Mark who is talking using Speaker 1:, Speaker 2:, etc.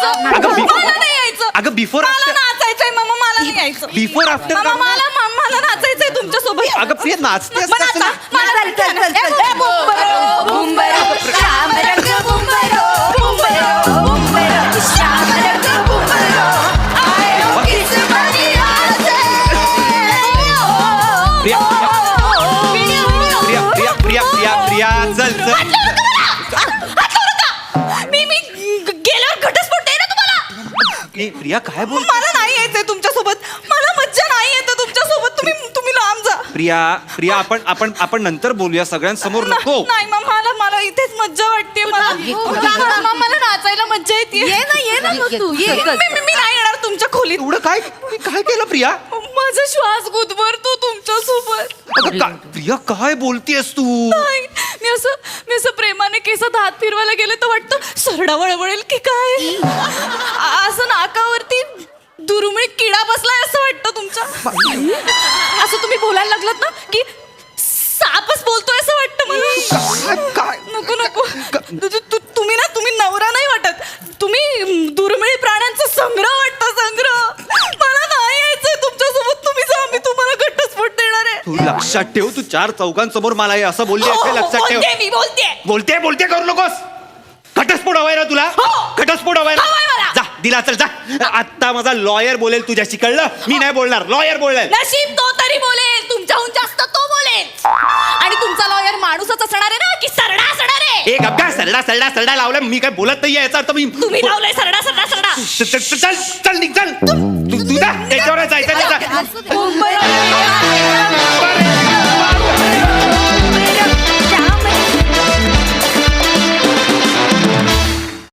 Speaker 1: मला नाही यायचं.
Speaker 2: अगं बिफोर
Speaker 1: मला नाचायचंय मामा, मला नाही यायचं.
Speaker 2: बिफोर आफ्टर
Speaker 1: मामा मला नाचायचंय तुमच्या सोबत.
Speaker 2: अगं प्रिया नाचते
Speaker 1: मला नाचा, मला
Speaker 3: चल, चल, चल, चल.
Speaker 1: ए, बुंबरो, बुंबरो, श्याम रंग बुंबरो, बुंबरो, बुंबरो, श्याम रंग बुंबरो. आयो किस बनिया से.
Speaker 2: प्रिया प्रिया प्रिया प्रिया प्रिया प्रिया चल चल.
Speaker 1: मी गेल्यावर घटस्फोट आहे ना तुम्हाला.
Speaker 2: ए, प्रिया काय बोल
Speaker 1: मला नाही यायचंय तुमच्या सोबत. मला मज्जा नाही येत तुमच्या सोबत. तुम्ही लांब जा.
Speaker 2: प्रिया प्रिया आपण नंतर बोलूया सगळ्यांसमोर नको.
Speaker 1: नाही मला इथेच मज्जा वाटते. मला मला नाचायला मज्जा येते.
Speaker 3: ये ना मग तू ये.
Speaker 1: मी नाही येणार तुमच्या खोलीत.
Speaker 2: एवढं काय केलं प्रिया?
Speaker 1: माझा श्वास गुदमरतो तुमच्या सोबत.
Speaker 2: अगं प्रिया काय बोलतेस तू?
Speaker 1: नाही मी असं प्रेमाने केसात हात फिरवायला गेले तर वाटतं सरडा वळवळेल की काय. असं नाकावरती दुर्मिळ किडा बसलाय असं वाटतं तुमच्या. असं तुम्ही बोलायला लागलात ना की सापच बोलतोय असं वाटतं मला.
Speaker 2: काय
Speaker 1: नको तुम्ही नवरा नाही वाटत. तुम्ही दुर्मिळ प्राण्यांचा संग्रह वाटतं. मला नाही यायचंय तुमच्यासोबत. तुम्ही जा, मी तुम्हाला घटस्फोट देणार आहे.
Speaker 2: तू लक्षात ठेव, तू 4 चौकांसमोर मला हे असं बोलली
Speaker 1: हो,
Speaker 2: लक्षात ठेव.
Speaker 1: मी बोलते.
Speaker 2: बोलते करू नकोस. घटस्फोट हवाय ना तुला?
Speaker 1: हो.
Speaker 2: घटस्फोट हवाय ना?
Speaker 1: हवाय मला.
Speaker 2: जा दिला चल जा. आता माझा लॉयर बोलेल तुझ्याशी, कळलं? मी नाही बोलणार, लॉयर बोलेल.
Speaker 1: नशीब तो तरी बोलेल. तुमच्याहून जास्त तो बोलेल. आणि तुमचा लॉयर माणूसच असणार आहे ना की सरडा असणार आहे?
Speaker 2: एक अभ्यास सरडा लावला. मी काय बोलत नाही याचा अर्थ मी
Speaker 1: तुम्ही लावलंय सरडा.
Speaker 2: चल निघ चल. तू जा त्याच्यावर जायचं.
Speaker 3: असू दे.